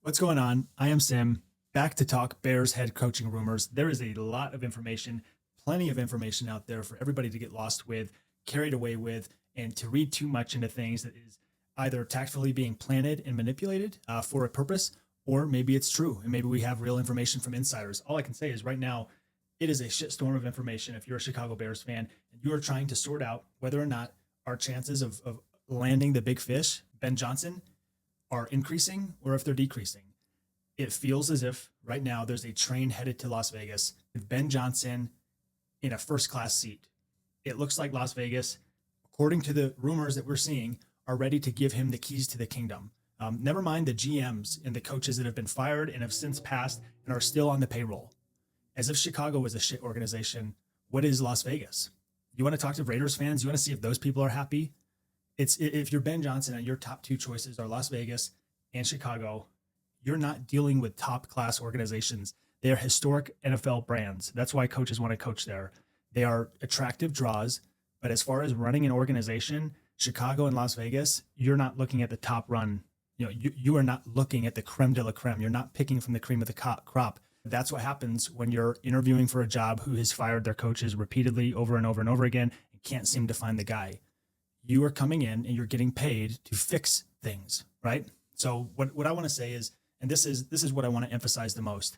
What's going on? I am Sim, back to talk Bears head coaching rumors. There is a lot of information, plenty of information out there for everybody to get lost with, carried away with, and to read too much into things that is either tactfully being planted and manipulated for a purpose, or maybe it's true and maybe we have real information from insiders. All I can say is right now, it is a shitstorm of information if you're a Chicago Bears fan and you are trying to sort out whether or not our chances of landing the big fish, Ben Johnson, are increasing or if they're decreasing. It feels as if right now there's a train headed to Las Vegas with Ben Johnson in a first class seat. It looks like Las Vegas, according to the rumors that we're seeing, are ready to give him the keys to the kingdom. Never mind the GMs and the coaches that have been fired and have since passed and are still on the payroll. As if Chicago was a shit organization, what is Las Vegas? You want to talk to Raiders fans? You want to see if those people are happy? If you're Ben Johnson and your top two choices are Las Vegas and Chicago, you're not dealing with top class organizations. They are historic NFL brands. That's why coaches want to coach there. They are attractive draws, but as far as running an organization, Chicago and Las Vegas, you're not looking at the top run. You are not looking at the creme de la creme. You're not picking from the cream of the crop. That's what happens when you're interviewing for a job who has fired their coaches repeatedly over and over and over again and can't seem to find the guy. You are coming in and you're getting paid to fix things, right? So what I want to say is, and this is what I want to emphasize the most.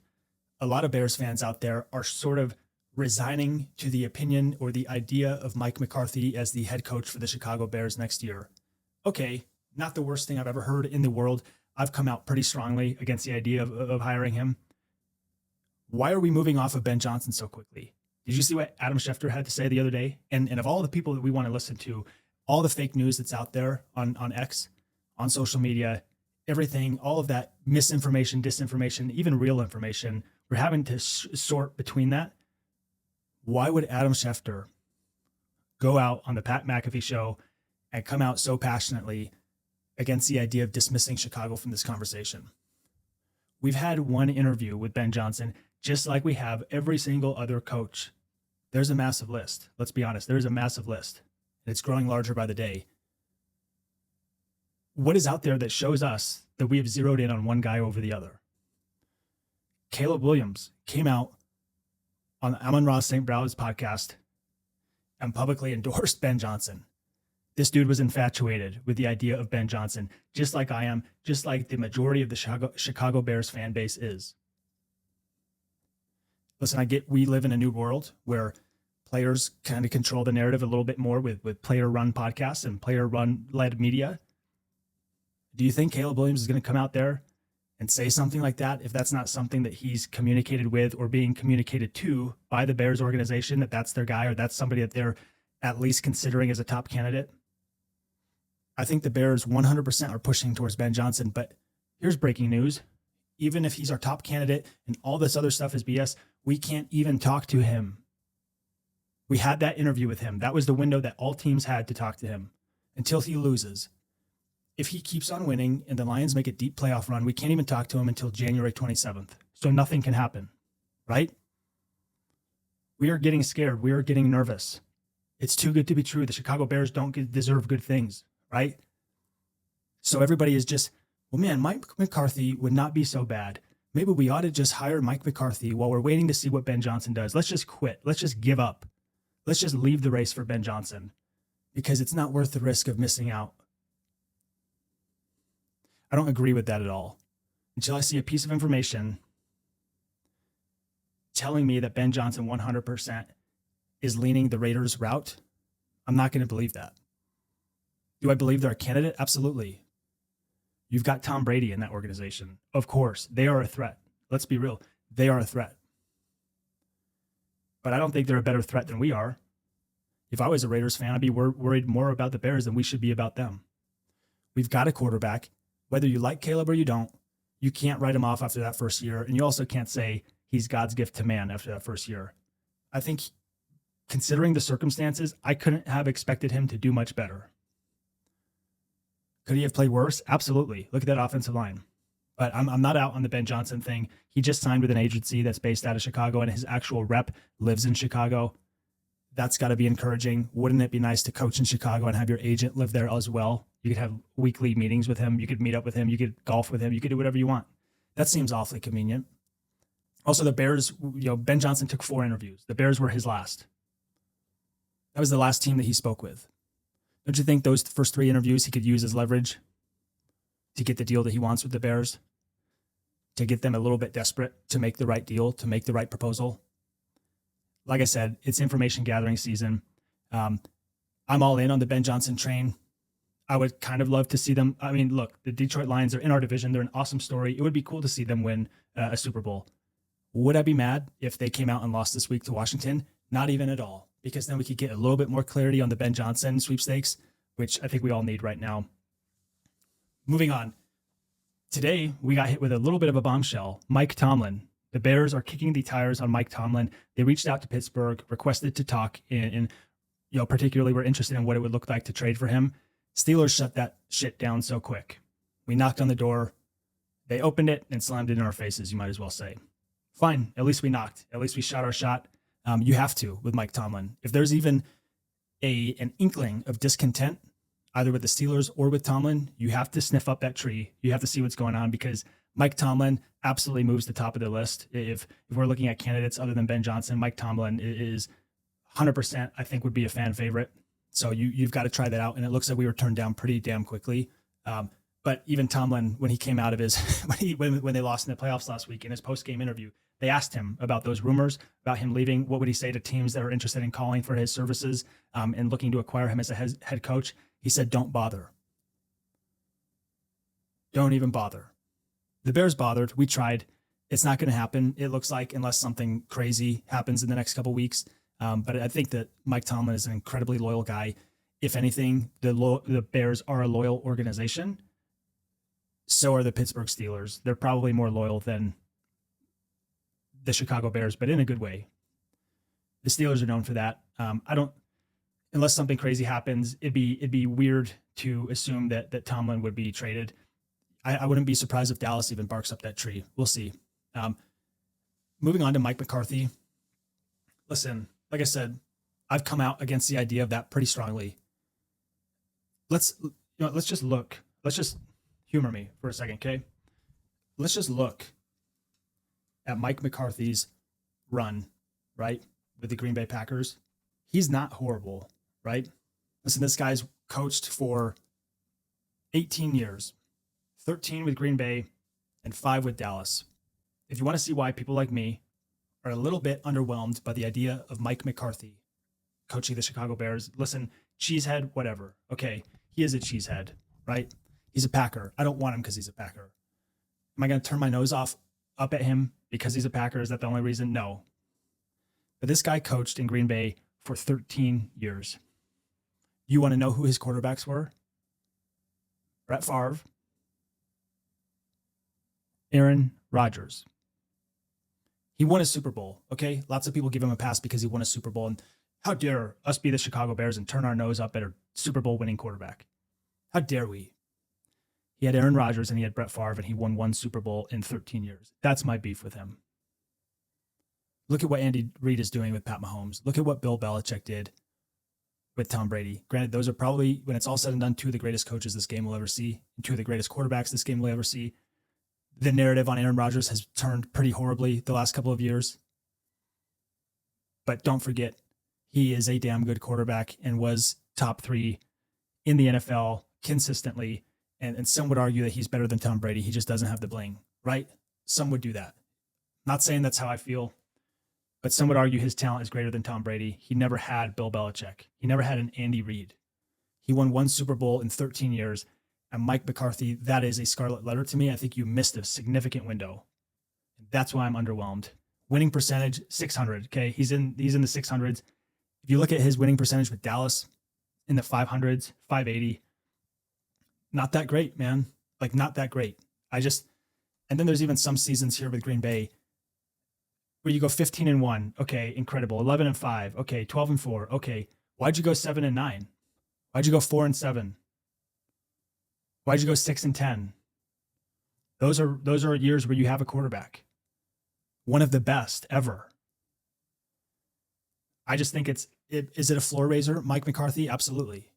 A lot of Bears fans out there are sort of resigning to the opinion or the idea of Mike McCarthy as the head coach for the Chicago Bears next year. Okay, not the worst thing I've ever heard in the world. I've come out pretty strongly against the idea of hiring him. Why are we moving off of Ben Johnson so quickly? Did you see what Adam Schefter had to say the other day? And of all the people that we want to listen to, all the fake news that's out there on X, on social media, everything, all of that misinformation, disinformation, even real information, we're having to sort between that. Why would Adam Schefter go out on the Pat McAfee show and come out so passionately against the idea of dismissing Chicago from this conversation? We've had one interview with Ben Johnson, just like we have every single other coach. There's a massive list. Let's be honest. There's a massive list. And it's growing larger by the day. What is out there that shows us that we have zeroed in on one guy over the other? Caleb Williams came out on Amon-Ra St. Brown's podcast and publicly endorsed Ben Johnson. This dude was infatuated with the idea of Ben Johnson, just like I am, just like the majority of the Chicago Bears fan base is. Listen, we live in a new world where players kind of control the narrative a little bit more with player-run podcasts and player-run-led media. Do you think Caleb Williams is going to come out there and say something like that if that's not something that he's communicated with or being communicated to by the Bears organization, that that's their guy or that's somebody that they're at least considering as a top candidate? I think the Bears 100% are pushing towards Ben Johnson, but here's breaking news. Even if he's our top candidate and all this other stuff is BS, we can't even talk to him. We had that interview with him. That was the window that all teams had to talk to him until he loses. If he keeps on winning and the Lions make a deep playoff run, we can't even talk to him until January 27th. So nothing can happen, right? We are getting scared. We are getting nervous. It's too good to be true. The Chicago Bears don't deserve good things, right? So everybody is just, well, man, Mike McCarthy would not be so bad. Maybe we ought to just hire Mike McCarthy while we're waiting to see what Ben Johnson does. Let's just quit. Let's just give up. Let's just leave the race for Ben Johnson because it's not worth the risk of missing out. I don't agree with that at all. Until I see a piece of information telling me that Ben Johnson 100% is leaning the Raiders route, I'm not going to believe that. Do I believe they're a candidate? Absolutely. You've got Tom Brady in that organization. Of course, they are a threat. Let's be real. They are a threat. But I don't think they're a better threat than we are. If I was a Raiders fan, I'd be worried more about the Bears than we should be about them. We've got a quarterback. Whether you like Caleb or you don't, you can't write him off after that first year. And you also can't say he's God's gift to man after that first year. I think considering the circumstances, I couldn't have expected him to do much better. Could he have played worse? Absolutely. Look at that offensive line. But I'm not out on the Ben Johnson thing. He just signed with an agency that's based out of Chicago, and his actual rep lives in Chicago. That's got to be encouraging. Wouldn't it be nice to coach in Chicago and have your agent live there as well? You could have weekly meetings with him. You could meet up with him. You could golf with him. You could do whatever you want. That seems awfully convenient. Also, the Bears, Ben Johnson took 4 interviews. The Bears were his last. That was the last team that he spoke with. Don't you think those first 3 interviews he could use as leverage to get the deal that he wants with the Bears? To get them a little bit desperate to make the right deal, to make the right proposal? Like I said, it's information gathering season. I'm all in on the Ben Johnson train. I would kind of love to see them. I mean, look, the Detroit Lions are in our division. They're an awesome story. It would be cool to see them win a Super Bowl. Would I be mad if they came out and lost this week to Washington? Not even at all, because then we could get a little bit more clarity on the Ben Johnson sweepstakes, which I think we all need right now. Moving on. Today, we got hit with a little bit of a bombshell. Mike Tomlin. The Bears are kicking the tires on Mike Tomlin. They reached out to Pittsburgh, requested to talk, and particularly were interested in what it would look like to trade for him. Steelers shut that shit down so quick. We knocked on the door. They opened it and slammed it in our faces, you might as well say. Fine, at least we knocked. At least we shot our shot. You have to with Mike Tomlin. If there's even an inkling of discontent, either with the Steelers or with Tomlin, you have to sniff up that tree. You have to see what's going on, because Mike Tomlin absolutely moves the top of the list. If we're looking at candidates other than Ben Johnson, Mike Tomlin is 100%, I think, would be a fan favorite. So you've got to try that out. And it looks like we were turned down pretty damn quickly. But even Tomlin, when he came out of his, when they lost in the playoffs last week, in his post-game interview, they asked him about those rumors, about him leaving. What would he say to teams that are interested in calling for his services and looking to acquire him as a head coach? He said, don't bother. Don't even bother. The Bears bothered. We tried. It's not going to happen, it looks like, unless something crazy happens in the next couple of weeks. But I think that Mike Tomlin is an incredibly loyal guy. If anything, the Bears are a loyal organization. So are the Pittsburgh Steelers. They're probably more loyal than the Chicago Bears, but in a good way. The Steelers are known for that. Unless something crazy happens, it'd be weird to assume that Tomlin would be traded. I wouldn't be surprised if Dallas even barks up that tree. We'll see. Moving on to Mike McCarthy. Listen, like I said, I've come out against the idea of that pretty strongly. Let's just look. Let's just humor me for a second, okay? Let's just look at Mike McCarthy's run, right, with the Green Bay Packers. He's not horrible, right? Listen, this guy's coached for 18 years, 13 with Green Bay and 5 with Dallas. If you want to see why people like me are a little bit underwhelmed by the idea of Mike McCarthy coaching the Chicago Bears, listen, cheesehead, whatever. Okay, he is a cheesehead, right? He's a Packer. I don't want him because he's a Packer. Am I going to turn my nose up at him because he's a Packer? Is that the only reason? No. But this guy coached in Green Bay for 13 years. You want to know who his quarterbacks were? Brett Favre, Aaron Rodgers. He won a Super Bowl, okay? Lots of people give him a pass because he won a Super Bowl. And how dare us be the Chicago Bears and turn our nose up at a Super Bowl winning quarterback? How dare we? He had Aaron Rodgers and he had Brett Favre, and he won 1 Super Bowl in 13 years. That's my beef with him. Look at what Andy Reid is doing with Pat Mahomes. Look at what Bill Belichick did with Tom Brady. Granted, those are probably, when it's all said and done, 2 of the greatest coaches this game will ever see, and 2 of the greatest quarterbacks this game will ever see. The narrative on Aaron Rodgers has turned pretty horribly the last couple of years. But don't forget, he is a damn good quarterback and was top 3 in the NFL consistently. And some would argue that he's better than Tom Brady. He just doesn't have the bling, right? Some would do that. Not saying that's how I feel, but some would argue his talent is greater than Tom Brady. He never had Bill Belichick. He never had an Andy Reid. He won 1 Super Bowl in 13 years. And Mike McCarthy, that is a scarlet letter to me. I think you missed a significant window. That's why I'm underwhelmed. Winning percentage, 600. Okay, he's in the 600s. If you look at his winning percentage with Dallas, in the 500s, 580. Not that great, man. Like, not that great. And then there's even some seasons here with Green Bay where you go 15-1. Okay, incredible. 11-5. Okay, 12-4. Okay, why'd you go 7-9? Why'd you go 4-7? Why'd you go 6-10? Those are years where you have a quarterback, one of the best ever. I just think is it a floor raiser? Mike McCarthy? Absolutely.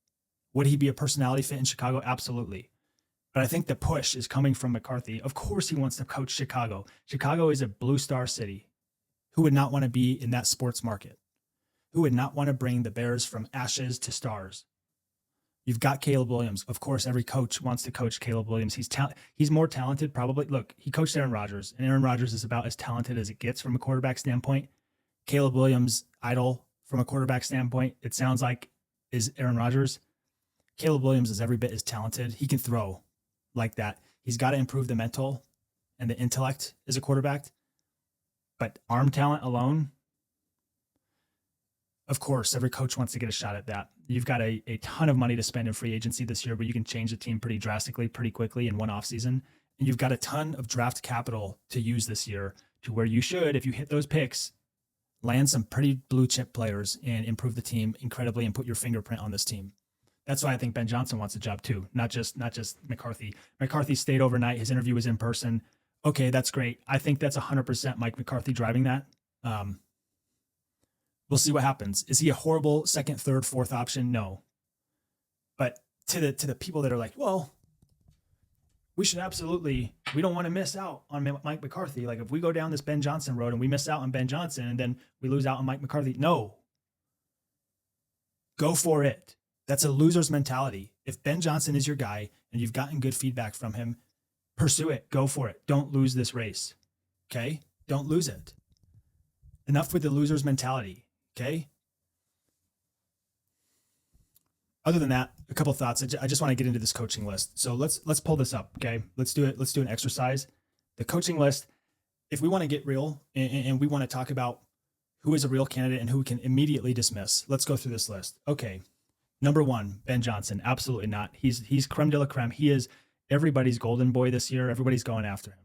Would he be a personality fit in Chicago? Absolutely. But I think the push is coming from McCarthy. Of course, he wants to coach Chicago. Chicago is a blue star city. Who would not want to be in that sports market? Who would not want to bring the Bears from ashes to stars? You've got Caleb Williams. Of course, every coach wants to coach Caleb Williams. He's more talented, probably. Look, he coached Aaron Rodgers, and Aaron Rodgers is about as talented as it gets from a quarterback standpoint. Caleb Williams, idol from a quarterback standpoint, it sounds like is Aaron Rodgers. Caleb Williams is every bit as talented. He can throw like that. He's got to improve the mental and the intellect as a quarterback. But arm talent alone, of course, every coach wants to get a shot at that. You've got a ton of money to spend in free agency this year, but you can change the team pretty drastically, pretty quickly in one offseason. And you've got a ton of draft capital to use this year to where you should, if you hit those picks, land some pretty blue chip players and improve the team incredibly and put your fingerprint on this team. That's why I think Ben Johnson wants a job too, not just McCarthy. McCarthy stayed overnight. His interview was in person. Okay, that's great. I think that's 100% Mike McCarthy driving that. We'll see what happens. Is he a horrible second, third, fourth option? No. But to the people that are like, well, we don't want to miss out on Mike McCarthy. Like if we go down this Ben Johnson road and we miss out on Ben Johnson and then we lose out on Mike McCarthy. No. Go for it. That's a loser's mentality. If Ben Johnson is your guy and you've gotten good feedback from him, pursue it. Go for it. Don't lose this race. Okay? Don't lose it. Enough with the loser's mentality. Okay? Other than that, a couple thoughts. I just want to get into this coaching list. So let's pull this up. Okay? Let's do it. Let's do an exercise. The coaching list, if we want to get real and we want to talk about who is a real candidate and who we can immediately dismiss, let's go through this list. Okay. Number 1, Ben Johnson. Absolutely not. He's creme de la creme. He is everybody's golden boy this year. Everybody's going after him.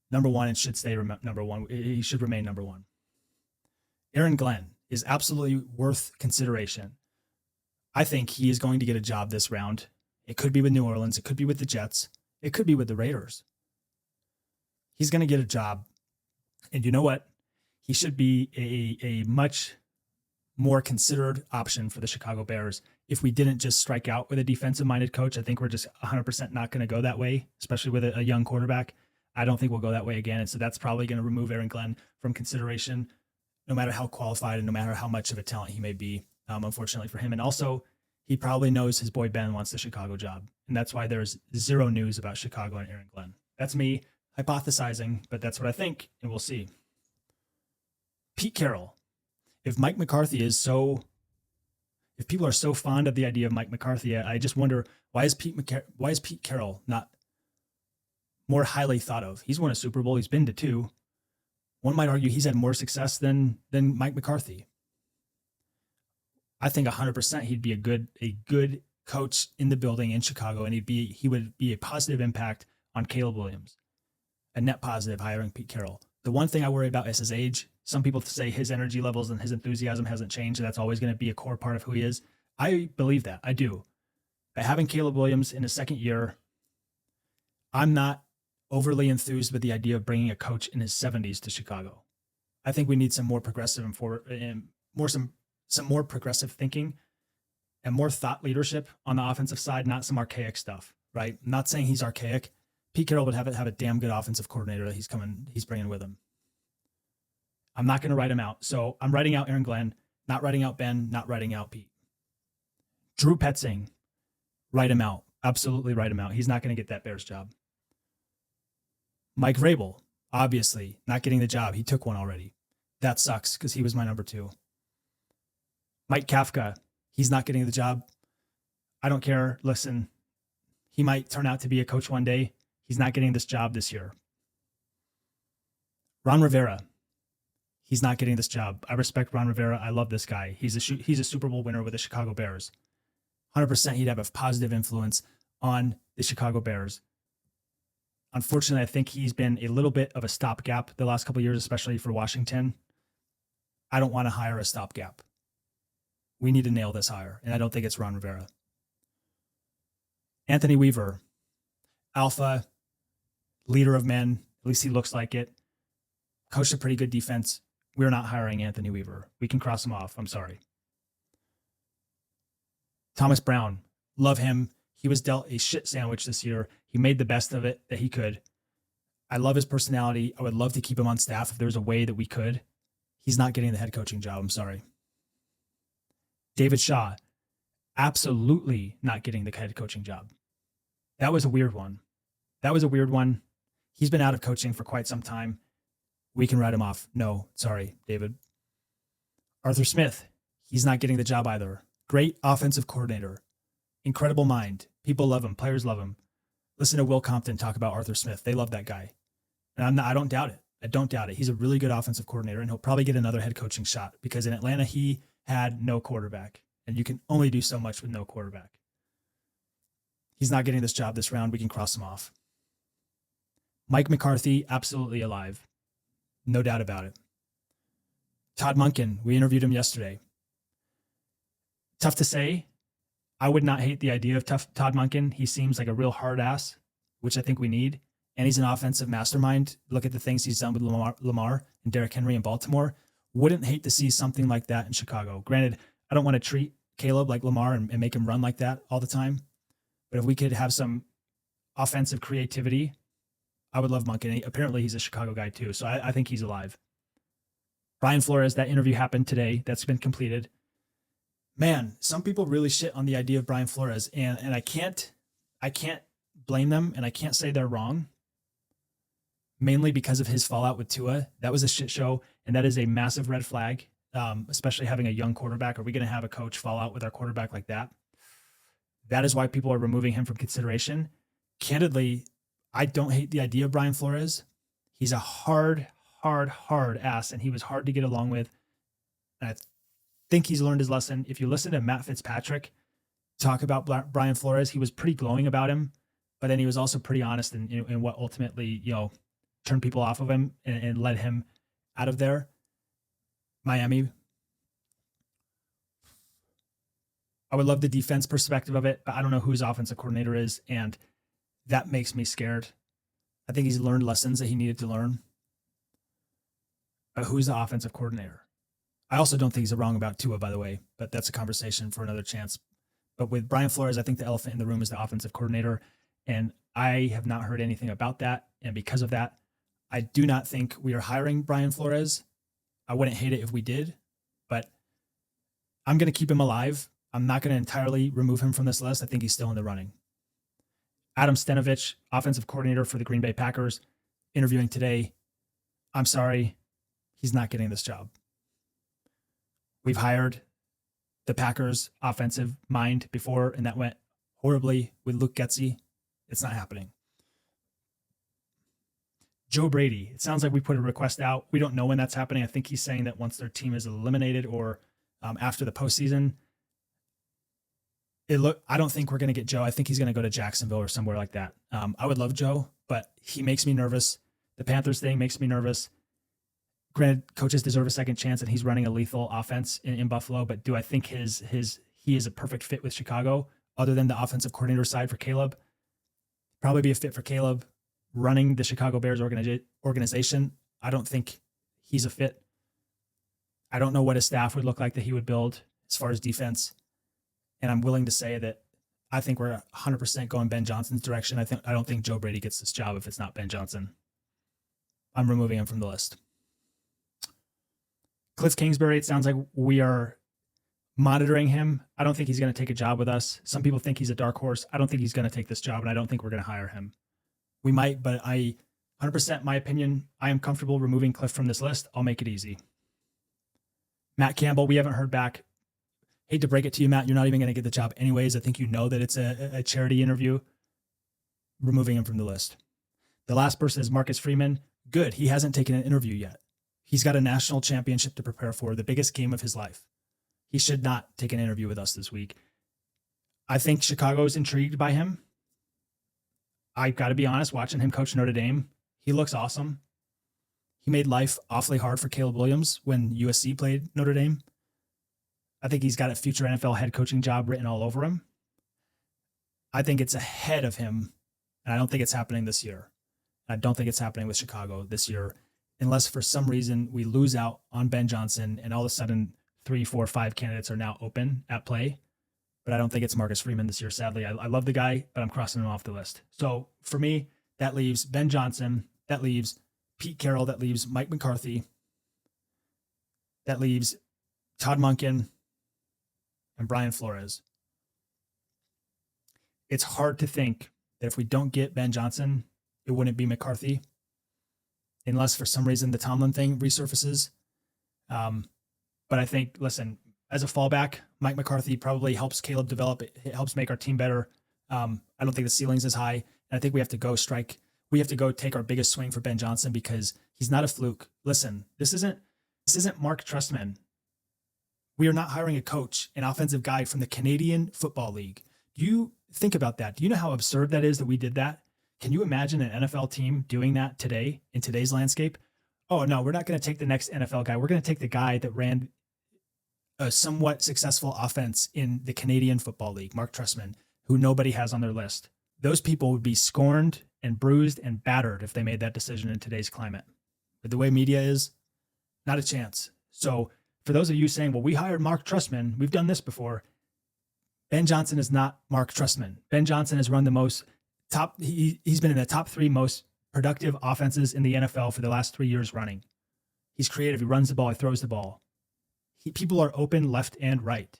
Number 1, and should stay number 1. He should remain number 1. Aaron Glenn is absolutely worth consideration. I think he is going to get a job this round. It could be with New Orleans. It could be with the Jets. It could be with the Raiders. He's going to get a job. And you know what? He should be a much more considered option for the Chicago Bears. If we didn't just strike out with a defensive-minded coach, I think we're just 100% not going to go that way, especially with a young quarterback. I don't think we'll go that way again. And so that's probably going to remove Aaron Glenn from consideration, no matter how qualified and no matter how much of a talent he may be, unfortunately for him. And also, he probably knows his boy Ben wants the Chicago job. And that's why there's zero news about Chicago and Aaron Glenn. That's me hypothesizing, but that's what I think, and we'll see. Pete Carroll. If Mike McCarthy if people are so fond of the idea of Mike McCarthy, I just wonder, why is Pete Carroll not more highly thought of? He's won a Super Bowl. He's been to 2. One might argue he's had more success than Mike McCarthy. I think 100% he'd be a good coach in the building in Chicago, and he would be a positive impact on Caleb Williams, a net positive hiring Pete Carroll. The one thing I worry about is his age. Some people say his energy levels and his enthusiasm hasn't changed. That's always going to be a core part of who he is. I believe that. I do. But having Caleb Williams in his second year, I'm not overly enthused with the idea of bringing a coach in his 70s to Chicago. I think we need some more progressive some more progressive thinking and more thought leadership on the offensive side, not some archaic stuff, right? I'm not saying he's archaic. Pete Carroll would have a damn good offensive coordinator that he's bringing with him. I'm not going to write him out. So I'm writing out Aaron Glenn, not writing out Ben, not writing out Pete. Drew Petzing, write him out. Absolutely write him out. He's not going to get that Bears job. Mike Vrabel, obviously not getting the job. He took one already. That sucks because he was my number 2. Mike Kafka, he's not getting the job. I don't care. Listen, he might turn out to be a coach one day. He's not getting this job this year. Ron Rivera, he's not getting this job. I respect Ron Rivera. I love this guy. He's a Super Bowl winner with the Chicago Bears. 100% he'd have a positive influence on the Chicago Bears. Unfortunately, I think he's been a little bit of a stopgap the last couple of years, especially for Washington. I don't want to hire a stopgap. We need to nail this hire, and I don't think it's Ron Rivera. Anthony Weaver, alpha, leader of men, at least he looks like it. Coached a pretty good defense. We're not hiring Anthony Weaver. We can cross him off. I'm sorry. Thomas Brown, love him. He was dealt a shit sandwich this year. He made the best of it that he could. I love his personality. I would love to keep him on staff if there was a way that we could. He's not getting the head coaching job. I'm sorry. David Shaw, absolutely not getting the head coaching job. That was a weird one. He's been out of coaching for quite some time. We can write him off. No, sorry, David. Arthur Smith, he's not getting the job either. Great offensive coordinator. Incredible mind. People love him. Players love him. Listen to Will Compton talk about Arthur Smith. They love that guy. And I don't doubt it. I don't doubt it. He's a really good offensive coordinator, and he'll probably get another head coaching shot because in Atlanta, he had no quarterback, and you can only do so much with no quarterback. He's not getting this job this round. We can cross him off. Mike McCarthy, absolutely alive. No doubt about it. Todd Monken, we interviewed him yesterday. Tough to say. I would not hate the idea of Todd Monken. He seems like a real hard ass, which I think we need. And he's an offensive mastermind. Look at the things he's done with Lamar and Derrick Henry in Baltimore. Wouldn't hate to see something like that in Chicago. Granted, I don't want to treat Caleb like Lamar and make him run like that all the time. But if we could have some offensive creativity, I would love Monken. Apparently, he's a Chicago guy too, so I think he's alive. Brian Flores, that interview happened today. That's been completed. Man, some people really shit on the idea of Brian Flores, and I can't blame them, and I can't say they're wrong. Mainly because of his fallout with Tua. That was a shit show, and that is a massive red flag, especially having a young quarterback. Are we going to have a coach fall out with our quarterback like that? That is why people are removing him from consideration. Candidly, I don't hate the idea of Brian Flores. He's a hard ass, and he was hard to get along with. And I think he's learned his lesson. If you listen to Matt Fitzpatrick talk about Brian Flores, he was pretty glowing about him, but then he was also pretty honest in what ultimately, turned people off of him and led him out of there. Miami. I would love the defense perspective of it, but I don't know who his offensive coordinator is, and that makes me scared. I think he's learned lessons that he needed to learn. But who's the offensive coordinator? I also don't think he's wrong about Tua, by the way, but that's a conversation for another chance. But with Brian Flores, I think the elephant in the room is the offensive coordinator, and I have not heard anything about that. And because of that, I do not think we are hiring Brian Flores. I wouldn't hate it if we did, but I'm going to keep him alive. I'm not going to entirely remove him from this list. I think he's still in the running. Adam Stenovich, offensive coordinator for the Green Bay Packers, interviewing today. I'm sorry, he's not getting this job. We've hired the Packers offensive mind before, and that went horribly with Luke Getsy. It's not happening. Joe Brady, it sounds like we put a request out. We don't know when that's happening. I think he's saying that once their team is eliminated or after the postseason. I don't think we're going to get Joe. I think he's going to go to Jacksonville or somewhere like that. I would love Joe, but he makes me nervous. The Panthers thing makes me nervous. Granted, coaches deserve a second chance, and he's running a lethal offense in Buffalo. But do I think he is a perfect fit with Chicago, other than the offensive coordinator side for Caleb? Probably be a fit for Caleb. Running the Chicago Bears organization, I don't think he's a fit. I don't know what his staff would look like that he would build as far as defense. And I'm willing to say that I think we're 100% going Ben Johnson's direction. I don't think Joe Brady gets this job if it's not Ben Johnson. I'm removing him from the list. Cliff Kingsbury, it sounds like we are monitoring him. I don't think he's going to take a job with us. Some people think he's a dark horse. I don't think he's going to take this job, and I don't think we're going to hire him. We might, but 100% my opinion, I am comfortable removing Cliff from this list. I'll make it easy. Matt Campbell, we haven't heard back. Hate to break it to you, Matt. You're not even going to get the job anyways. I think you know that it's a charity interview. Removing him from the list. The last person is Marcus Freeman. Good. He hasn't taken an interview yet. He's got a national championship to prepare for, the biggest game of his life. He should not take an interview with us this week. I think Chicago's intrigued by him. I've got to be honest, watching him coach Notre Dame, he looks awesome. He made life awfully hard for Caleb Williams when USC played Notre Dame. I think he's got a future NFL head coaching job written all over him. I think it's ahead of him, and I don't think it's happening this year. I don't think it's happening with Chicago this year, unless for some reason we lose out on Ben Johnson and all of a sudden 3, 4, 5 candidates are now open at play. but I don't think it's Marcus Freeman this year. Sadly, I love the guy, but I'm crossing him off the list. So for me, that leaves Ben Johnson, that leaves Pete Carroll, that leaves Mike McCarthy, that leaves Todd Monken, and Brian Flores. It's hard to think that if we don't get Ben Johnson, it wouldn't be McCarthy, unless for some reason the Tomlin thing resurfaces. But I think, listen, as a fallback, Mike McCarthy probably helps Caleb develop. It helps make our team better. I don't think the ceiling's as high. And I think we have to go strike. We have to go take our biggest swing for Ben Johnson because he's not a fluke. Listen, this isn't Mark Trestman. We are not hiring a coach, an offensive guy from the Canadian Football League. Do you think about that? Do you know how absurd that is that we did that? Can you imagine an NFL team doing that today in today's landscape? Oh, no, we're not going to take the next NFL guy. We're going to take the guy that ran a somewhat successful offense in the Canadian Football League, Mark Trestman, who nobody has on their list. Those people would be scorned and bruised and battered if they made that decision in today's climate. But the way media is, not a chance. So for those of you saying, well, we hired Mark Trestman, we've done this before. Ben Johnson is not Mark Trestman. Ben Johnson has run the most he's been in the top 3 most productive offenses in the NFL for the last 3 years running. He's creative. He runs the ball. He throws the ball. People are open left and right.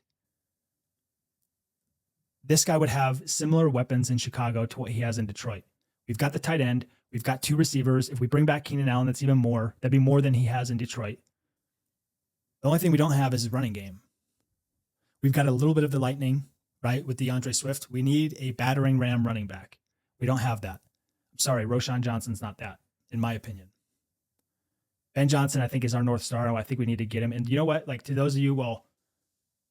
This guy would have similar weapons in Chicago to what he has in Detroit. We've got the tight end. We've got 2 receivers. If we bring back Keenan Allen, that's even more. That'd be more than he has in Detroit. The only thing we don't have is his running game. We've got a little bit of the lightning, right, with DeAndre Swift. We need a battering ram running back. We don't have that. I'm sorry, Roshan Johnson's not that, in my opinion. Ben Johnson, I think, is our North Star. I think we need to get him. And you know what? Like, to those of you, well,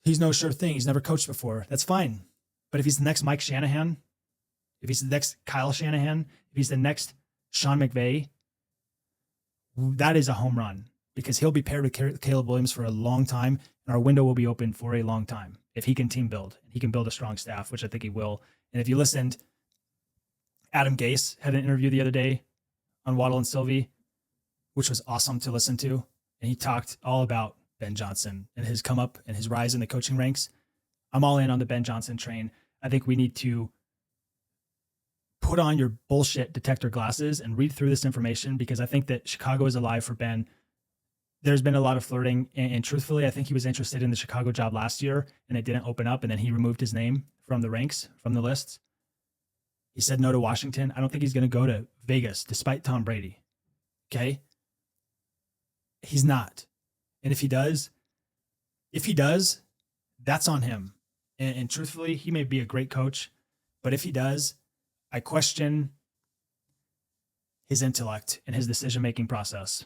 he's no sure thing. He's never coached before. That's fine. But if he's the next Mike Shanahan, if he's the next Kyle Shanahan, if he's the next Sean McVay, that is a home run because he'll be paired with Caleb Williams for a long time, and our window will be open for a long time if he can team build. He can build a strong staff, which I think he will. And if you listened, Adam Gase had an interview the other day on Waddle and Sylvie, which was awesome to listen to. And he talked all about Ben Johnson and his come up and his rise in the coaching ranks. I'm all in on the Ben Johnson train. I think we need to put on your bullshit detector glasses and read through this information because I think that Chicago is alive for Ben. There's been a lot of flirting. And truthfully, I think he was interested in the Chicago job last year and it didn't open up. And then he removed his name from the ranks, from the lists. He said no to Washington. I don't think he's going to go to Vegas despite Tom Brady. Okay. He's not. And if he does, that's on him. And truthfully, he may be a great coach, but if he does, I question his intellect and his decision-making process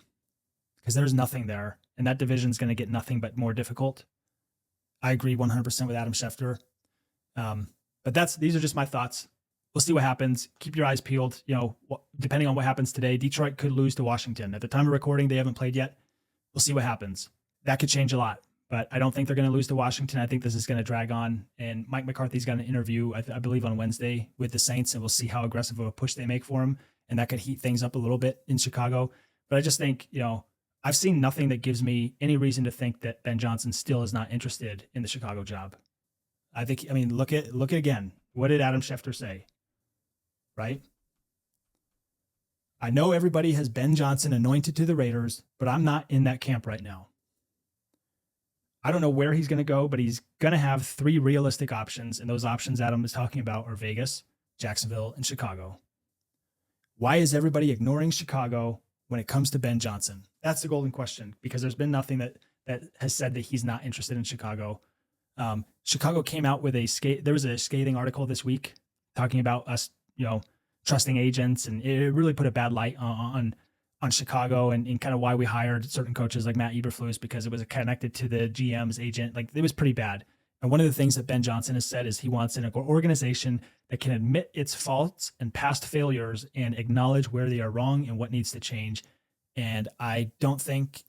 because there's nothing there. And that division is going to get nothing but more difficult. I agree 100% with Adam Schefter. But these are just my thoughts. We'll see what happens. Keep your eyes peeled. You know, depending on what happens today, Detroit could lose to Washington. At the time of recording, they haven't played yet. We'll see what happens. That could change a lot, but I don't think they're going to lose to Washington. I think this is going to drag on. And Mike McCarthy's got an interview, I believe, on Wednesday with the Saints, and we'll see how aggressive of a push they make for him. And that could heat things up a little bit in Chicago. But I just think, you know, I've seen nothing that gives me any reason to think that Ben Johnson still is not interested in the Chicago job. I mean, look at again. What did Adam Schefter say? Right? I know everybody has Ben Johnson anointed to the Raiders, but I'm not in that camp right now. I don't know where he's going to go, but he's going to have 3 realistic options. And those options Adam is talking about are Vegas, Jacksonville, and Chicago. Why is everybody ignoring Chicago when it comes to Ben Johnson? That's the golden question, because there's been nothing that has said that he's not interested in Chicago. Chicago came out with there was a scathing article this week talking about us, you know, trusting agents, and it really put a bad light on Chicago and kind of why we hired certain coaches like Matt Eberflus, because it was connected to the GM's agent. Like, it was pretty bad. And one of the things that Ben Johnson has said is he wants an organization that can admit its faults and past failures and acknowledge where they are wrong and what needs to change. And I don't think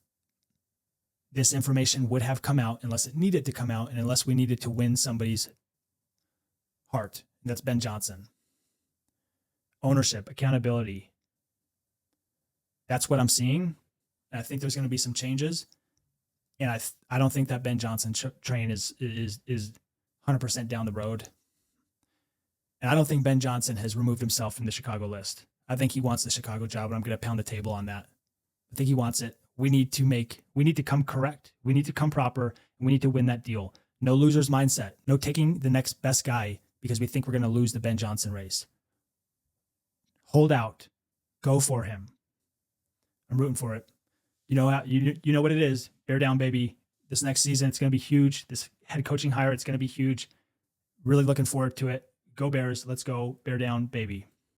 this information would have come out unless it needed to come out and unless we needed to win somebody's heart. That's Ben Johnson. Ownership, accountability. That's what I'm seeing. And I think there's going to be some changes. And I don't think that Ben Johnson train is 100% down the road. And I don't think Ben Johnson has removed himself from the Chicago list. I think he wants the Chicago job, and I'm going to pound the table on that. I think he wants it. We need to come correct. We need to come proper, and we need to win that deal. No loser's mindset. No taking the next best guy because we think we're going to lose the Ben Johnson race. Hold out. Go for him. I'm rooting for it. You know what it is. Bear down, baby. This next season, it's going to be huge. This head coaching hire, it's going to be huge. Really looking forward to it. Go Bears. Let's go. Bear down, baby.